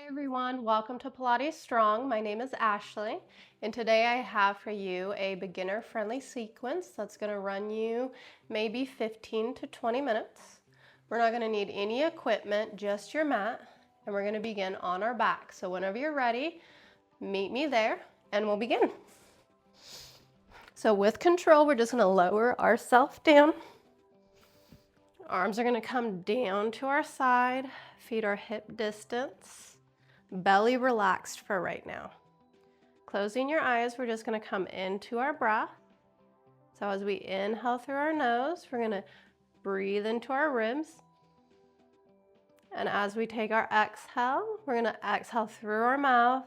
Everyone, welcome to Pilates Strong. My name is Ashley, and today I have for you a beginner-friendly sequence that's going to run you maybe 15 to 20 minutes. We're not going to need any equipment, just your mat, and we're going to begin on our back. So whenever you're ready, meet me there, and we'll begin. So with control, we're just going to lower ourselves down. Arms are going to come down to our side, feet are hip distance. Belly relaxed for right now. Closing your eyes, we're just going to come into our breath. So as we inhale through our nose, we're going to breathe into our ribs. And as we take our exhale, we're going to exhale through our mouth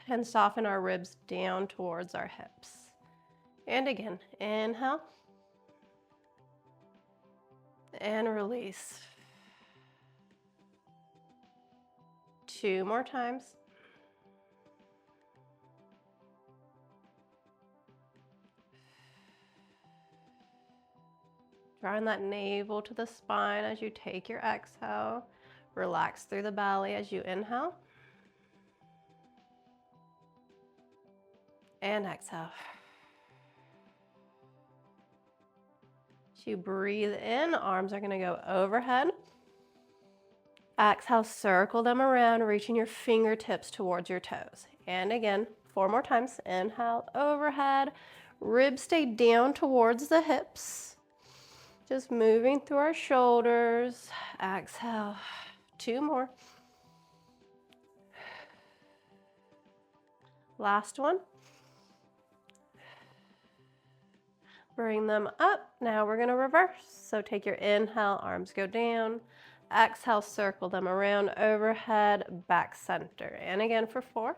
and soften our ribs down towards our hips. And again, inhale and release. 2 more times. Drawing that navel to the spine as you take your exhale. Relax through the belly as you inhale. And exhale. As you breathe in, arms are going to go overhead. Exhale, circle them around, reaching your fingertips towards your toes. And again, 4 more times. Inhale, overhead. Ribs stay down towards the hips. Just moving through our shoulders. Exhale, 2 more. Last one. Bring them up. Now we're going to reverse. So take your inhale, arms go down. Exhale, circle them around, overhead, back center. And again for 4.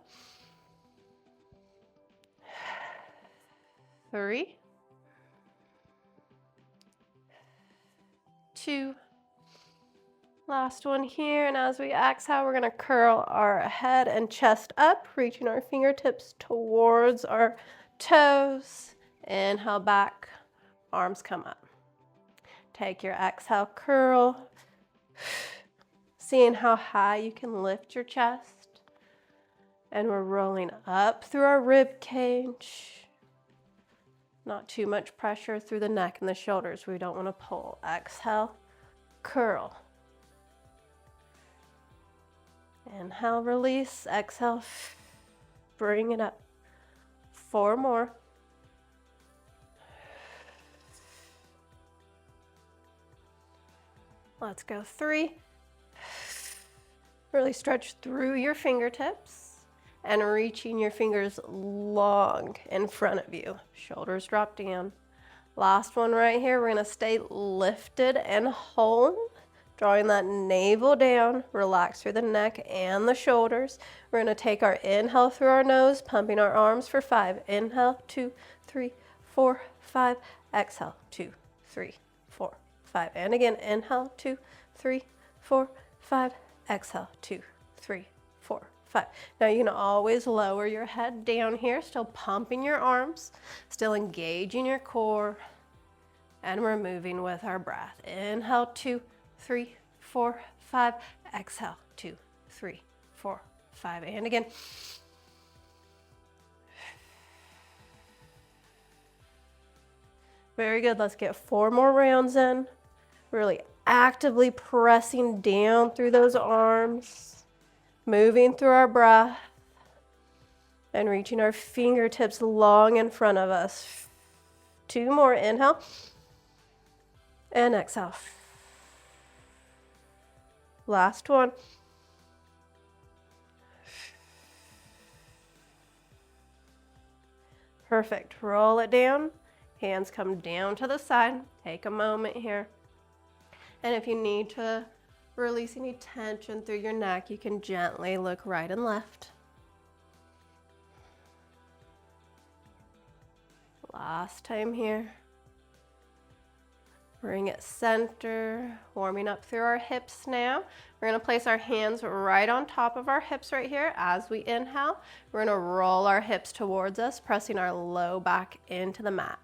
3. 2. Last one here. And as we exhale, we're going to curl our head and chest up, reaching our fingertips towards our toes. Inhale back, arms come up. Take your exhale, curl. Seeing how high you can lift your chest. And we're rolling up through our rib cage. Not too much pressure through the neck and the shoulders. We don't want to pull. Exhale, curl. Inhale, release. Exhale, bring it up. 4 more. Let's go 3. Really stretch through your fingertips and reaching your fingers long in front of you. Shoulders drop down. Last one right here. We're going to stay lifted and hold, drawing that navel down. Relax through the neck and the shoulders. We're going to take our inhale through our nose, pumping our arms for 5. Inhale, 2, 3, 4, 5. Exhale, 2, 3, 4, 5. And again, inhale, 2, 3, 4, 5. Exhale, 2, 3, 4, 5. Now you can always lower your head down here, still pumping your arms, still engaging your core, and we're moving with our breath. Inhale, 2, 3, 4, 5. Exhale, 2, 3, 4, 5. And again. Very good. Let's get 4 more rounds in. Really actively pressing down through those arms, moving through our breath, and reaching our fingertips long in front of us. 2 more. Inhale and exhale. Last one. Perfect. Roll it down. Hands come down to the side. Take a moment here. And if you need to release any tension through your neck, you can gently look right and left. Last time here. Bring it center, warming up through our hips now. We're going to place our hands right on top of our hips right here. As we inhale, we're going to roll our hips towards us, pressing our low back into the mat.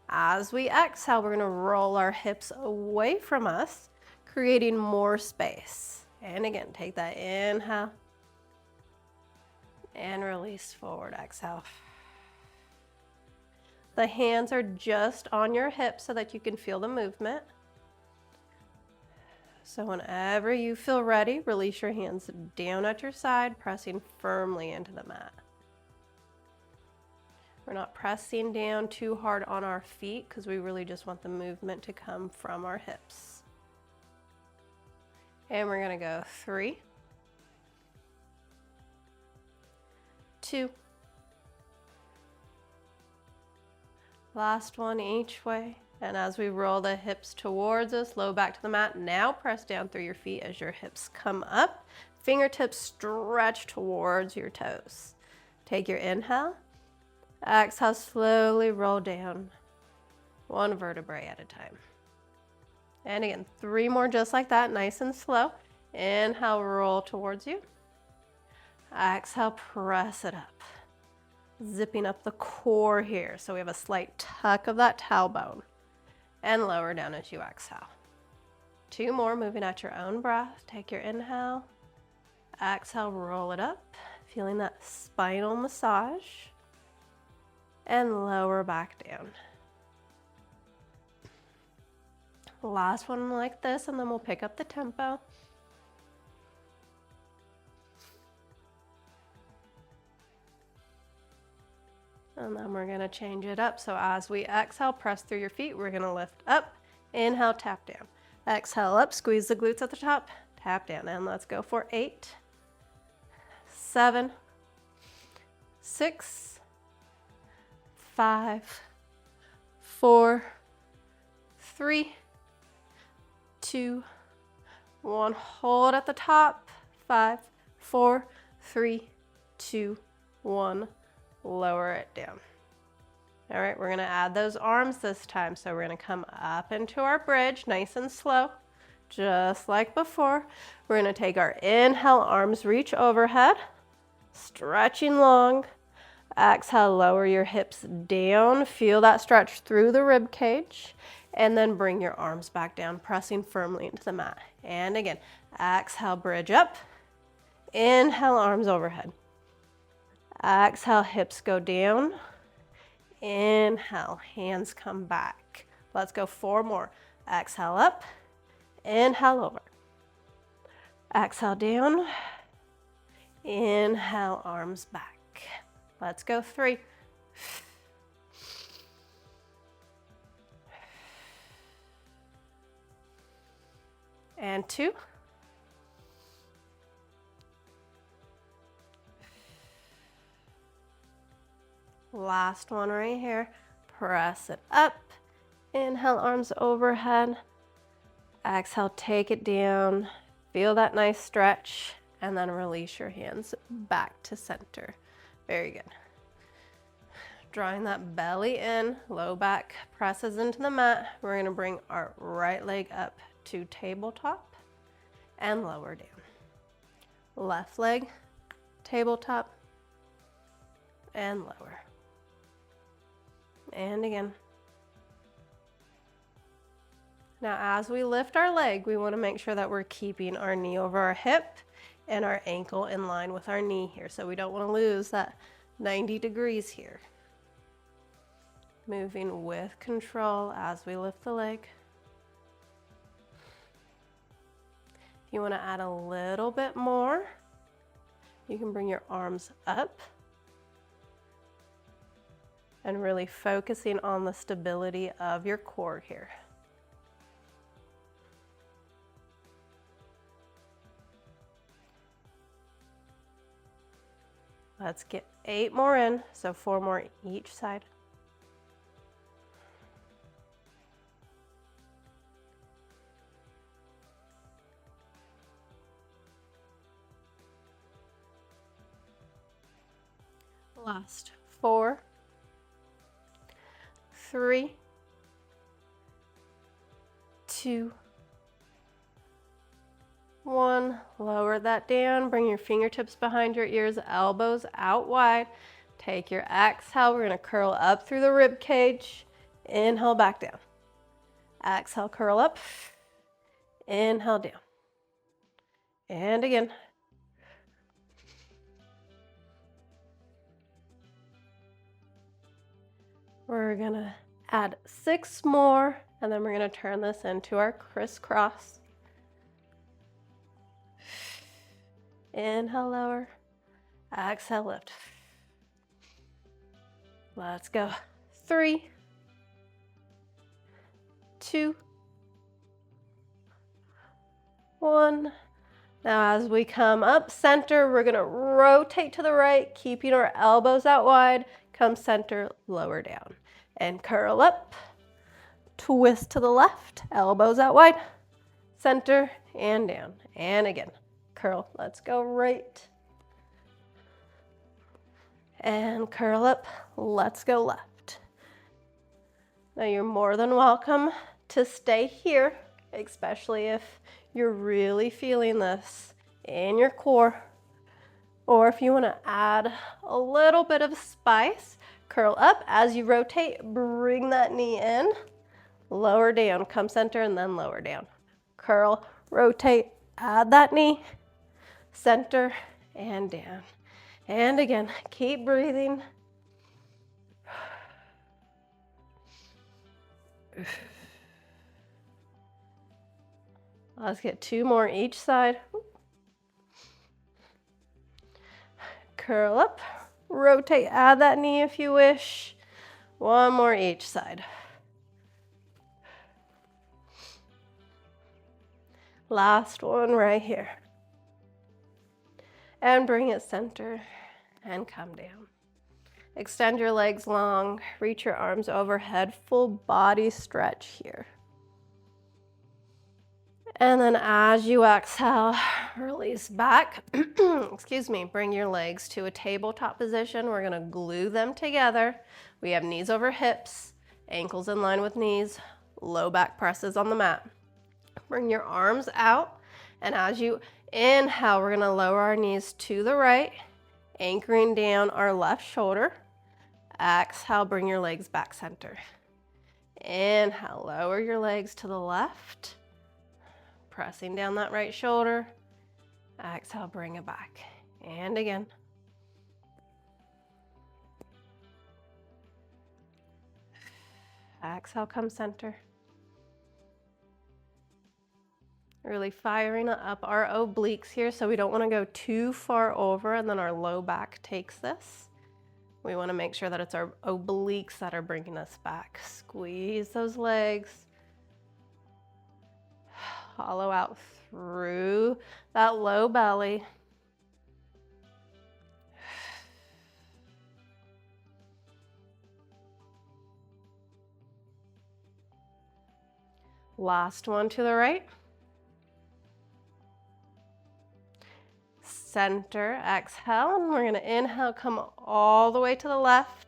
As we exhale, we're going to roll our hips away from us, creating more space. And again, take that inhale And release forward, exhale. The hands are just on your hips so that you can feel the movement. So whenever you feel ready, release your hands down at your side, pressing firmly into the mat. We're not pressing down too hard on our feet because we really just want the movement to come from our hips. And we're going to go 3, 2, last one each way. And as we roll the hips towards us, low back to the mat, now press down through your feet as your hips come up. Fingertips stretch towards your toes. Take your inhale. Exhale, slowly roll down, one vertebrae at a time. And again, 3 more just like that, nice and slow. Inhale, roll towards you. Exhale, press it up. Zipping up the core here. So we have a slight tuck of that tailbone. And lower down as you exhale. 2 more, moving at your own breath. Take your inhale. Exhale, roll it up. Feeling that spinal massage. And lower back down. Last one like this, and then we'll pick up the tempo. And then we're going to change it up. So as we exhale, press through your feet. We're going to lift up. Inhale, tap down. Exhale up, squeeze the glutes at the top. Tap down. And let's go for 8, 7, 6, 5, 4, 3, 2, 1. Hold at the top. 5, 4, 3, 2, 1. Lower it down. All right, we're going to add those arms this time. So we're going to come up into our bridge, nice and slow, just like before. We're going to take our inhale, arms reach overhead, stretching long. Exhale, lower your hips down. Feel that stretch through the rib cage. And then bring your arms back down, pressing firmly into the mat. And again, exhale, bridge up. Inhale, arms overhead. Exhale, hips go down. Inhale, hands come back. Let's go 4 more. Exhale up. Inhale over. Exhale down. Inhale, arms back. Let's go 3. And 2. Last one right here. Press it up. Inhale, arms overhead. Exhale, take it down. Feel that nice stretch. And then release your hands back to center. Very good. Drawing that belly in, low back presses into the mat. We're going to bring our right leg up to tabletop and lower down. Left leg, tabletop, and lower. And again. Now as we lift our leg, we want to make sure that we're keeping our knee over our hip and our ankle in line with our knee here. So we don't want to lose that 90 degrees here. Moving with control as we lift the leg. If you want to add a little bit more, you can bring your arms up and really focusing on the stability of your core here. Let's get 8 more in, so 4 more each side. Last 4, 3, 2, 1. Lower that down. Bring your fingertips behind your ears, elbows out wide. Take your exhale. We're going to curl up through the rib cage. Inhale, back down. Exhale, curl up. Inhale, down. And again. We're gonna add 6 more, and then we're gonna turn this into our crisscross. Inhale, lower. Exhale, lift. Let's go. 3, 2, 1. Now as we come up center, we're gonna rotate to the right, keeping our elbows out wide. Come center, lower down. And curl up, twist to the left, elbows out wide, center, and down. And again, curl. Let's go right. And curl up, let's go left. Now you're more than welcome to stay here, especially if you're really feeling this in your core. Or if you want to add a little bit of spice, curl up as you rotate, bring that knee in, lower down, come center and then lower down. Curl, rotate, add that knee, center and down. And again, keep breathing. Let's get 2 more each side. Curl up, rotate, add that knee if you wish. 1 more each side. Last one right here. And bring it center and come down. Extend your legs long, reach your arms overhead, full body stretch here. And then as you exhale, release back. Excuse me, bring your legs to a tabletop position. We're gonna glue them together. We have knees over hips, ankles in line with knees, low back presses on the mat. Bring your arms out, and as you inhale, we're gonna lower our knees to the right, anchoring down our left shoulder. Exhale, bring your legs back center. Inhale, lower your legs to the left, pressing down that right shoulder. Exhale, bring it back. And again. Exhale, come center. Really firing up our obliques here, so we don't want to go too far over and then our low back takes this. We want to make sure that it's our obliques that are bringing us back. Squeeze those legs. Hollow out through that low belly. Last one to the right. Center, exhale, and we're gonna inhale, come all the way to the left,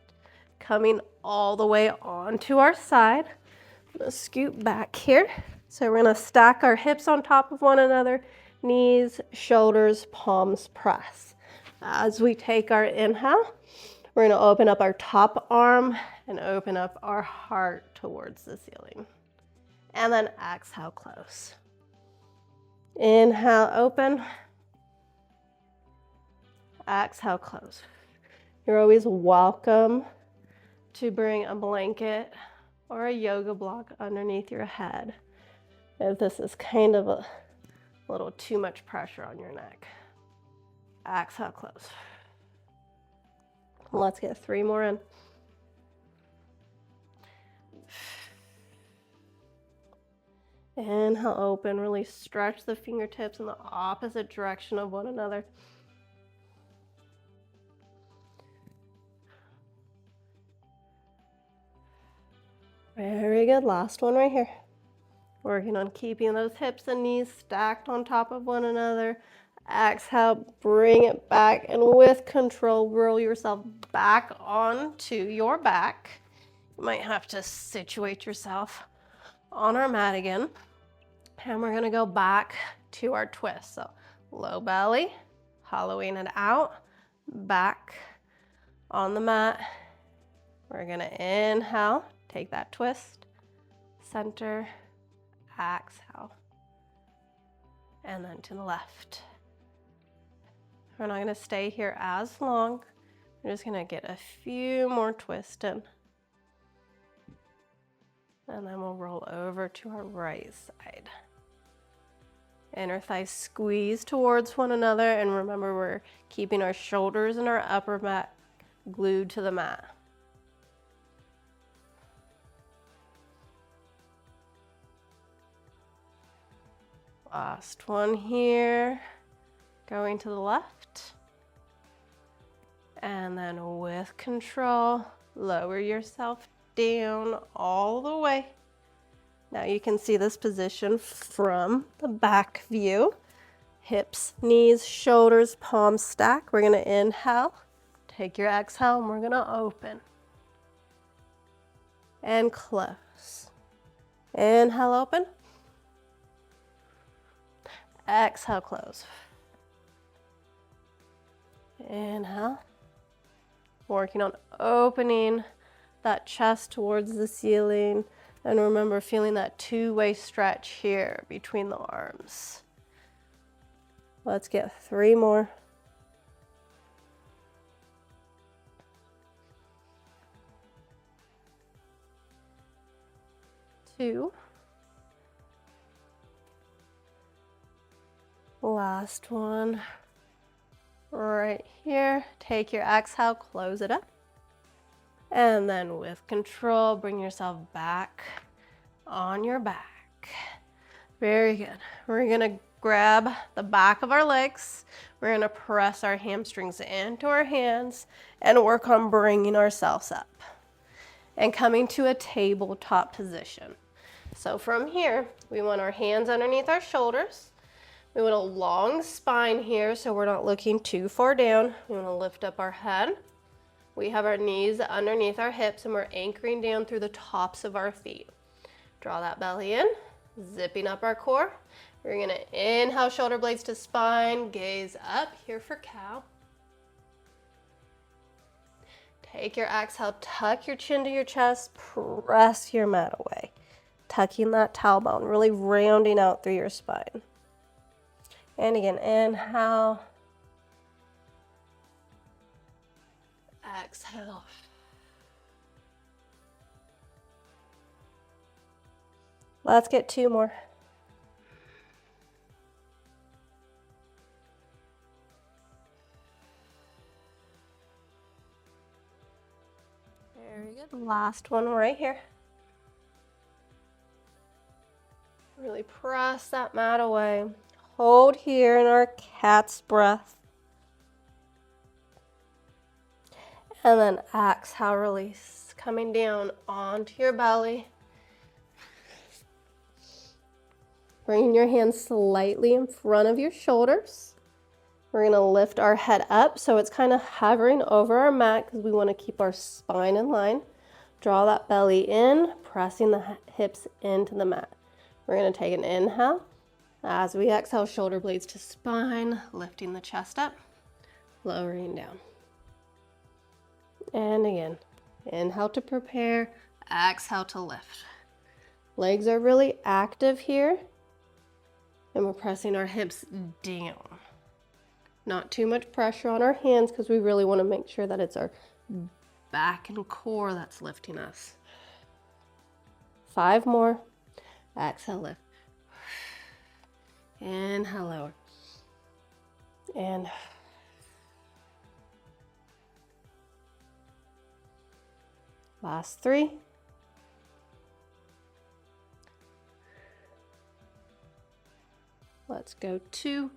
coming all the way onto our side. I'm gonna scoot back here. So we're gonna stack our hips on top of one another, knees, shoulders, palms press. As we take our inhale, we're gonna open up our top arm and open up our heart towards the ceiling. And then exhale, close. Inhale, open. Exhale, close. You're always welcome to bring a blanket or a yoga block underneath your head if this is kind of a little too much pressure on your neck. Exhale, close. Let's get 3 more in. Inhale, open, really stretch the fingertips in the opposite direction of one another. Very good, last one right here. Working on keeping those hips and knees stacked on top of one another. Exhale, bring it back, and with control, roll yourself back onto your back. You might have to situate yourself on our mat again. And we're gonna go back to our twist. So low belly, hollowing it out, back on the mat. We're gonna inhale, take that twist, center, exhale, and then to the left. We're not gonna stay here as long. We're just gonna get a few more twists in. And then we'll roll over to our right side. Inner thighs squeeze towards one another, and remember we're keeping our shoulders and our upper back glued to the mat. Last one here, going to the left. And then with control, lower yourself down all the way. Now you can see this position from the back view. Hips, knees, shoulders, palms stack. We're gonna inhale, take your exhale, and we're gonna open. And close. Inhale, open. Exhale, close. Inhale. Working on opening that chest towards the ceiling. And remember, feeling that two-way stretch here between the arms. Let's get 3 more. 2. Last one. Right here. Take your exhale, close it up. And then with control, bring yourself back on your back. Very good. We're gonna grab the back of our legs. We're gonna press our hamstrings into our hands and work on bringing ourselves up and coming to a tabletop position. So from here, we want our hands underneath our shoulders. We want a long spine here so we're not looking too far down. We want to lift up our head. We have our knees underneath our hips and we're anchoring down through the tops of our feet. Draw that belly in, zipping up our core. We're going to inhale, shoulder blades to spine, gaze up here for cow. Take your exhale, tuck your chin to your chest, press your mat away. Tucking that tailbone, really rounding out through your spine. And again, inhale. Exhale. Let's get 2 more. Very good. Last one right here. Really press that mat away. Hold here in our cat's breath. And then exhale, release. Coming down onto your belly. Bringing your hands slightly in front of your shoulders. We're going to lift our head up so it's kind of hovering over our mat because we want to keep our spine in line. Draw that belly in, pressing the hips into the mat. We're going to take an inhale. As we exhale, shoulder blades to spine, lifting the chest up, lowering down. And again, inhale to prepare, exhale to lift. Legs are really active here, and we're pressing our hips down. Not too much pressure on our hands because we really want to make sure that it's our back and core that's lifting us. 5 more. Exhale, lift. Inhale, lower. And last 3. Let's go 2.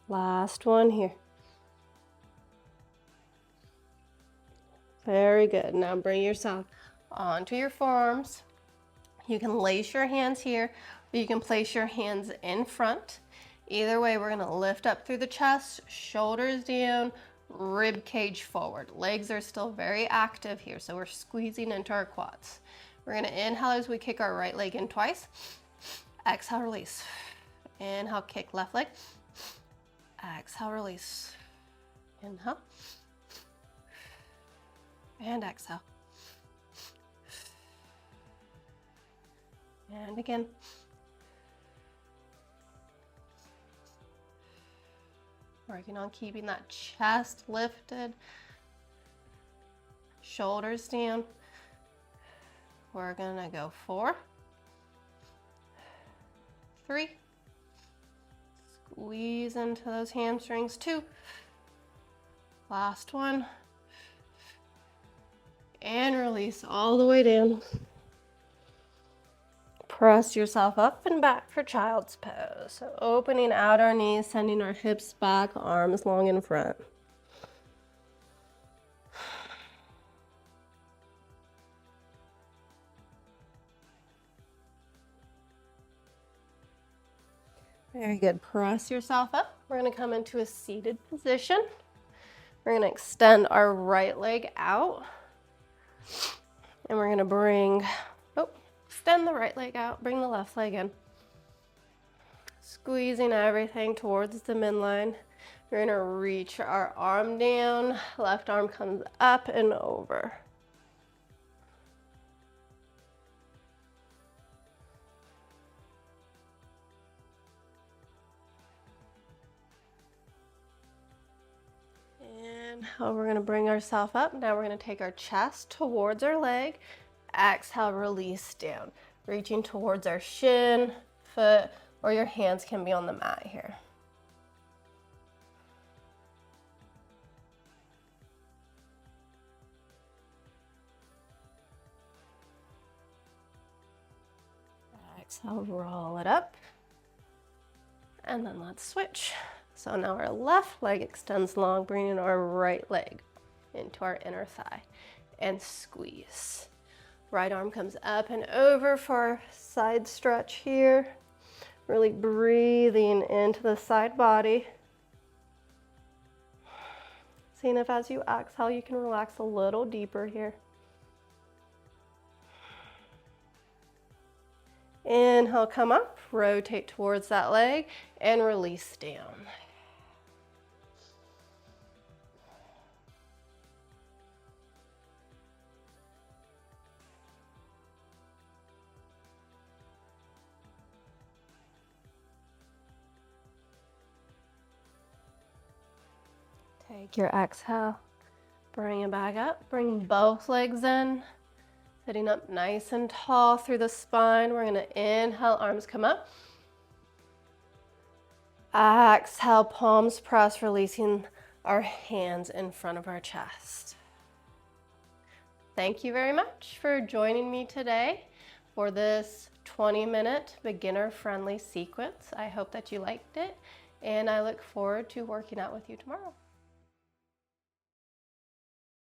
Last one here. Very good. Now bring yourself onto your forearms. You can lace your hands here, or you can place your hands in front. Either way, we're gonna lift up through the chest, shoulders down, rib cage forward. Legs are still very active here, so we're squeezing into our quads. We're gonna inhale as we kick our right leg in twice. Exhale, release. Inhale, kick left leg. Exhale, release. Inhale. And exhale. And again. Working on keeping that chest lifted. shoulders down. We're gonna go 4, 3, squeeze into those hamstrings, 2, last one, and release all the way down. Press yourself up and back for child's pose. So opening out our knees, sending our hips back, arms long in front. Very good. Press yourself up. We're going to come into a seated position. We're going to extend our right leg out. And we're going to extend the right leg out, bring the left leg in. Squeezing everything towards the midline. We're going to reach our arm down. Left arm comes up and over. We're going to bring ourselves up. Now we're going to take our chest towards our leg. Exhale, release down. Reaching towards our shin, foot, or your hands can be on the mat here. Exhale, roll it up. And then let's switch. So now our left leg extends long, bringing our right leg into our inner thigh and squeeze. Right arm comes up and over for our side stretch here. Really breathing into the side body. Seeing if as you exhale, you can relax a little deeper here. Inhale, come up, rotate towards that leg and release down. Take your exhale, bring it back up, bring both legs in, sitting up nice and tall through the spine. We're going to inhale, arms come up. Exhale, palms press, releasing our hands in front of our chest. Thank you very much for joining me today for this 20-minute beginner-friendly sequence. I hope that you liked it, and I look forward to working out with you tomorrow.